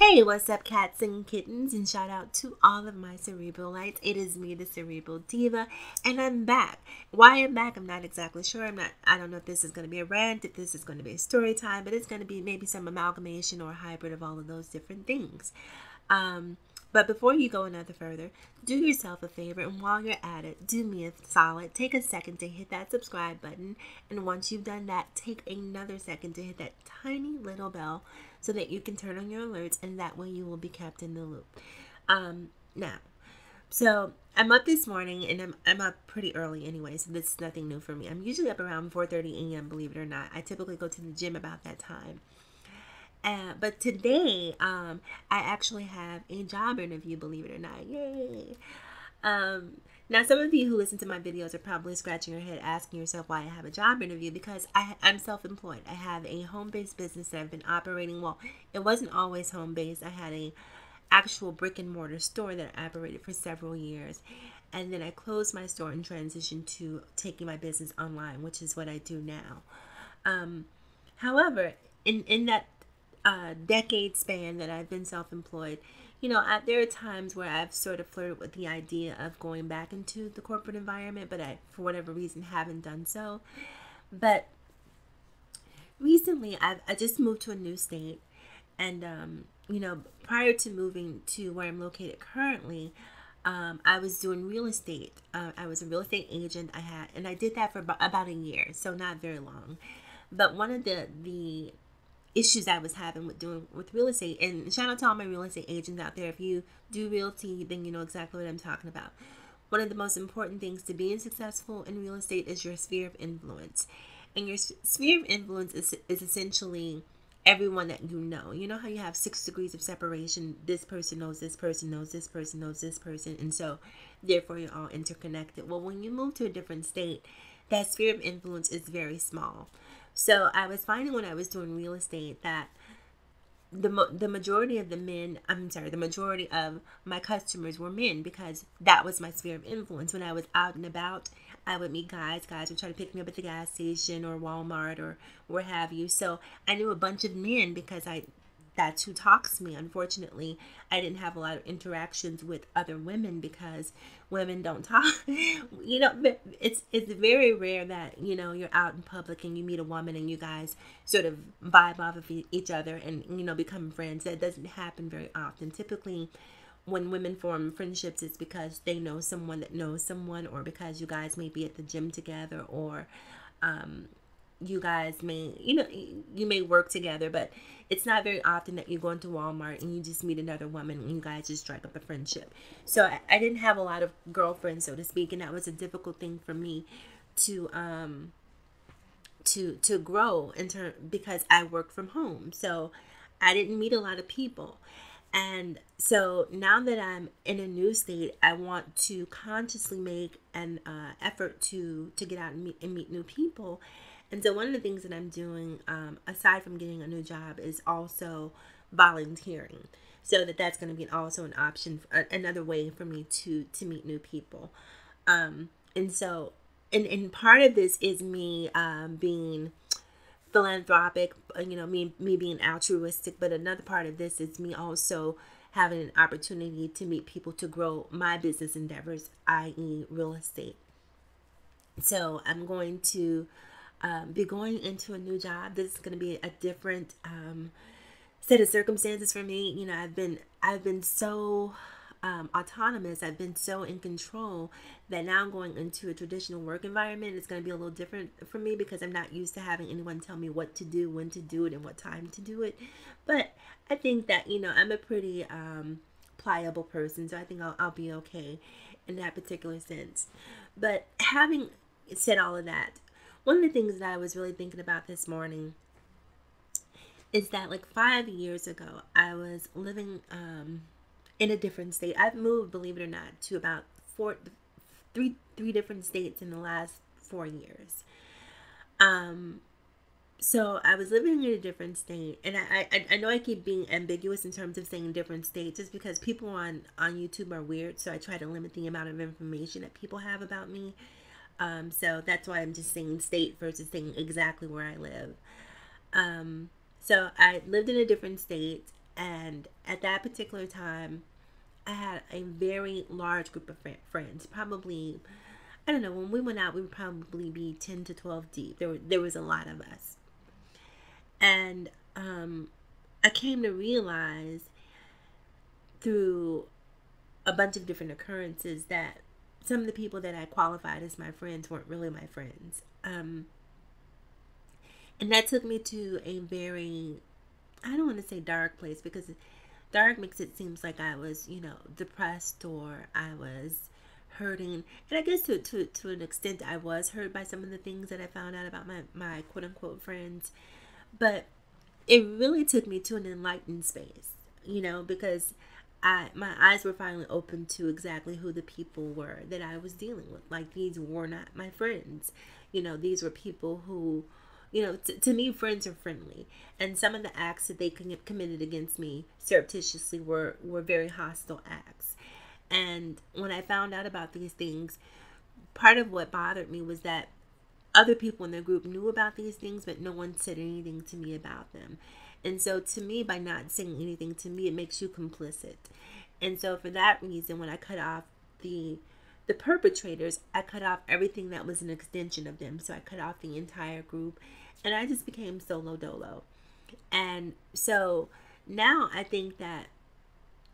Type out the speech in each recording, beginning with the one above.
Hey, what's up, cats and kittens? And shout out to all of my cerebral lights. It is me, the Cerebral Diva, and I'm back. Why I'm back, I'm not exactly sure. I don't know if this is going to be a rant, if this is going to be a story time, but it's going to be maybe some amalgamation or hybrid of all of those different things. But before you go another further, do yourself a favor, and while you're at it, do me a solid. Take a second to hit that subscribe button, and once you've done that, take another second to hit that tiny little bell so that you can turn on your alerts, and that way you will be kept in the loop. Now, so I'm up this morning, and I'm up pretty early anyway, so this is nothing new for me. I'm usually up around 4:30 a.m., believe it or not. I typically go to the gym about that time. But today, I actually have a job interview, believe it or not. Yay! Now, some of you who listen to my videos are probably scratching your head asking yourself why I have a job interview, because I'm self-employed. I have a home-based business that I've been operating. Well, it wasn't always home-based. I had a actual brick-and-mortar store that I operated for several years. And then I closed my store and transitioned to taking my business online, which is what I do now. However, in that decade span that I've been self-employed, there are times where I've sort of flirted with the idea of going back into the corporate environment, but I, for whatever reason, haven't done so. But recently, I just moved to a new state, and prior to moving to where I'm located currently, I was doing real estate. I was a real estate agent. I did that for about a year, so not very long. But one of the issues I was having with real estate, and shout out to all my real estate agents out there. If you do realty, then you know exactly what I'm talking about. One of the most important things to being successful in real estate is your sphere of influence. And your sphere of influence is essentially everyone that you know. You know how you have 6 degrees of separation. This person knows this person, knows this person, knows this person. And so, therefore, you're all interconnected. Well, when you move to a different state, that sphere of influence is very small. So I was finding when I was doing real estate that the majority of the majority of my customers were men, because that was my sphere of influence. When I was out and about, I would meet guys. Guys would try to pick me up at the gas station or Walmart or where have you. So I knew a bunch of men because that's who talks to me. Unfortunately, I didn't have a lot of interactions with other women because women don't talk. It's very rare that, you're out in public and you meet a woman and you guys sort of vibe off of each other and, become friends. That doesn't happen very often. Typically, when women form friendships, it's because they know someone that knows someone, or because you guys may be at the gym together, or you guys may, you may work together, but it's not very often that you go into Walmart and you just meet another woman and you guys just strike up a friendship. So I didn't have a lot of girlfriends, so to speak, and that was a difficult thing for me to grow because I work from home. So I didn't meet a lot of people. And so now that I'm in a new state, I want to consciously make an effort to get out and meet new people. And so one of the things that I'm doing, aside from getting a new job, is also volunteering. So that's going to be also an option, another way for me to meet new people. And so, and part of this is me being philanthropic, me being altruistic. But another part of this is me also having an opportunity to meet people to grow my business endeavors, i.e. real estate. So I'm going to be going into a new job. This is going to be a different set of circumstances for me. I've been so autonomous. I've been so in control that now I'm going into a traditional work environment. It's going to be a little different for me because I'm not used to having anyone tell me what to do, when to do it, and what time to do it. But I think that I'm a pretty pliable person, so I think I'll be okay in that particular sense. But having said all of that, one of the things that I was really thinking about this morning is that, like, 5 years ago, I was living in a different state. I've moved, believe it or not, to about three different states in the last 4 years. So I was living in a different state, and I know I keep being ambiguous in terms of saying different states, just because people on YouTube are weird, so I try to limit the amount of information that people have about me. So that's why I'm just saying state versus saying exactly where I live. So I lived in a different state, And at that particular time, I had a very large group of friends. Probably, I don't know, when we went out, we would probably be 10 to 12 deep. There was a lot of us. And I came to realize through a bunch of different occurrences that some of the people that I qualified as my friends weren't really my friends. And that took me to a very, I don't want to say dark place, because dark makes it seem like I was, depressed, or I was hurting. And I guess to an extent I was hurt by some of the things that I found out about my quote unquote friends. But it really took me to an enlightened space, because my eyes were finally open to exactly who the people were that I was dealing with. Like, these were not my friends. These were people who, to me, friends are friendly. And some of the acts that they committed against me surreptitiously were very hostile acts. And when I found out about these things, part of what bothered me was that other people in the group knew about these things, but no one said anything to me about them. And so to me, by not saying anything to me, it makes you complicit. And so for that reason, when I cut off the perpetrators, I cut off everything that was an extension of them. So I cut off the entire group, and I just became solo dolo. And so now I think that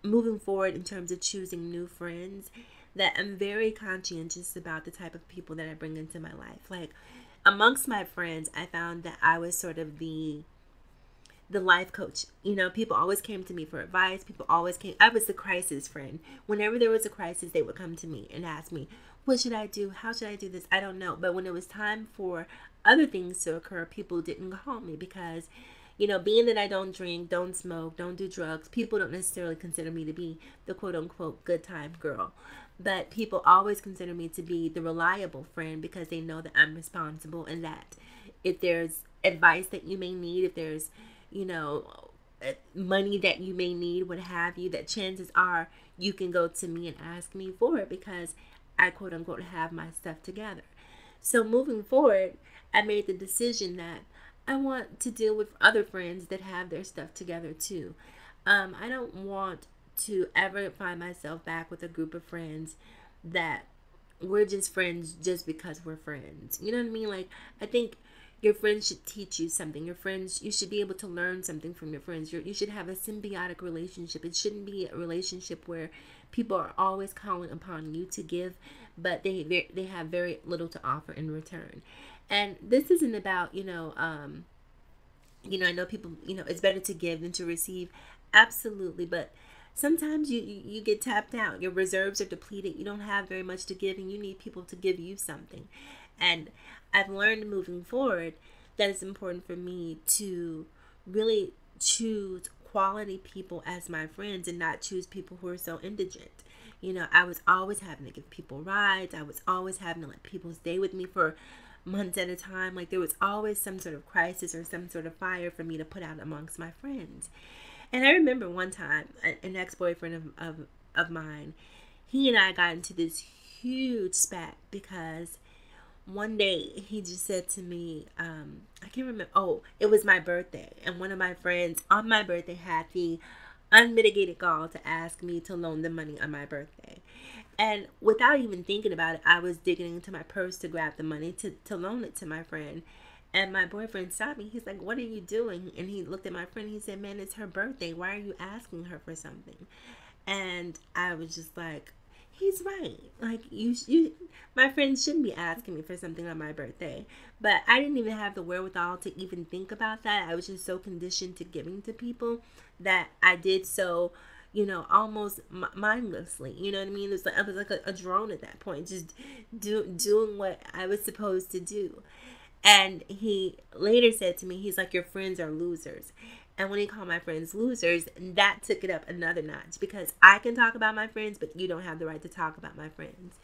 moving forward in terms of choosing new friends, that I'm very conscientious about the type of people that I bring into my life. Like, amongst my friends, I found that I was sort of the life coach. People always came to me for advice. I was the crisis friend. Whenever there was a crisis, they would come to me and ask me, what should I do? How should I do this? I don't know. But when it was time for other things to occur, people didn't call me because, being that I don't drink, don't smoke, don't do drugs, people don't necessarily consider me to be the quote unquote good time girl. But people always consider me to be the reliable friend because they know that I'm responsible, and that if there's advice that you may need, if there's, money that you may need, what have you, that chances are you can go to me and ask me for it because I quote unquote have my stuff together. So moving forward, I made the decision that I want to deal with other friends that have their stuff together too. I don't want to ever find myself back with a group of friends that we're just friends just because we're friends. You know what I mean? Like, I think your friends should teach you something. You should be able to learn something from your friends. You should have a symbiotic relationship. It shouldn't be a relationship where people are always calling upon you to give, but they have very little to offer in return. And this isn't about, I know people, it's better to give than to receive. Absolutely. But sometimes you get tapped out. Your reserves are depleted. You don't have very much to give, and you need people to give you something. And I've learned moving forward that it's important for me to really choose quality people as my friends and not choose people who are so indigent. I was always having to give people rides. I was always having to let people stay with me for months at a time. Like, there was always some sort of crisis or some sort of fire for me to put out amongst my friends. And I remember one time, an ex-boyfriend of mine, he and I got into this huge spat because one day he just said to me, I can't remember, it was my birthday. And one of my friends on my birthday had the unmitigated gall to ask me to loan them money on my birthday. And without even thinking about it, I was digging into my purse to grab the money to loan it to my friend. And my boyfriend stopped me. He's like, what are you doing? And he looked at my friend and he said, man, it's her birthday. Why are you asking her for something? And I was just like, he's right. Like, my friends shouldn't be asking me for something on my birthday. But I didn't even have the wherewithal to even think about that. I was just so conditioned to giving to people that I did so, almost mindlessly. You know what I mean? I was like a drone at that point, just doing what I was supposed to do. And he later said to me, he's like, your friends are losers. And when he called my friends losers, that took it up another notch, because I can talk about my friends, but you don't have the right to talk about my friends.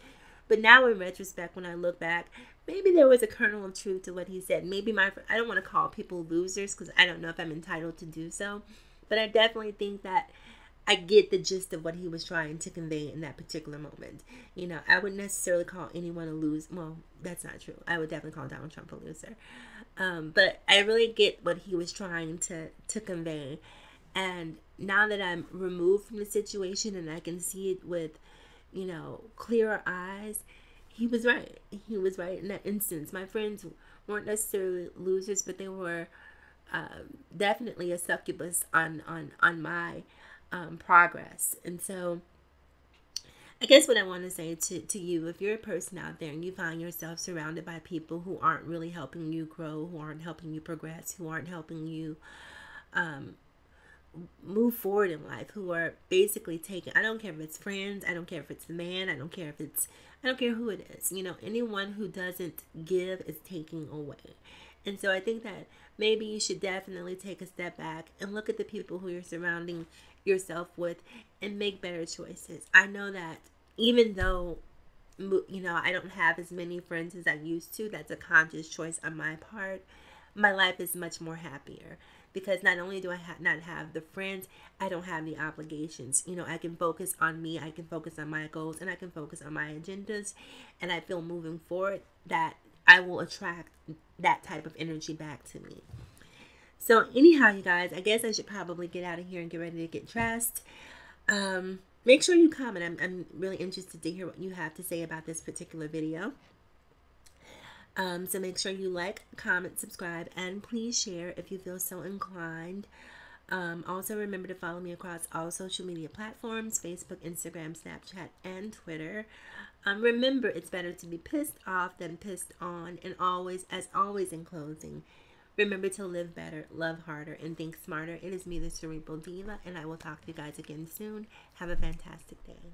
But now in retrospect, when I look back, maybe there was a kernel of truth to what he said. Maybe I don't want to call people losers because I don't know if I'm entitled to do so. But I definitely think that I get the gist of what he was trying to convey in that particular moment. I wouldn't necessarily call anyone a loser. Well, that's not true. I would definitely call Donald Trump a loser. But I really get what he was trying to convey. And now that I'm removed from the situation and I can see it with, clearer eyes, he was right. He was right in that instance. My friends weren't necessarily losers, but they were definitely a succubus on my progress. And so I guess what I want to say to you, if you're a person out there and you find yourself surrounded by people who aren't really helping you grow, who aren't helping you progress, who aren't helping you move forward in life, who are basically taking, I don't care if it's friends, I don't care if it's the man, I don't care who it is. Anyone who doesn't give is taking away. And so I think that maybe you should definitely take a step back and look at the people who you're surrounding yourself with and make better choices. I know that even though I don't have as many friends as I used to, that's a conscious choice on my part. My life is much more happier because not only do I not have the friends, I don't have the obligations. I can focus on me, I can focus on my goals, and I can focus on my agendas. And I feel moving forward that I will attract that type of energy back to me. So anyhow, you guys, I guess I should probably get out of here and get ready to get dressed. Make sure you comment. I'm really interested to hear what you have to say about this particular video. So make sure you like, comment, subscribe, and please share if you feel so inclined. Also remember to follow me across all social media platforms: Facebook, Instagram, Snapchat, and Twitter. Remember, it's better to be pissed off than pissed on. And always, as always in closing, remember to live better, love harder, and think smarter. It is me, the Cerebral Diva, and I will talk to you guys again soon. Have a fantastic day.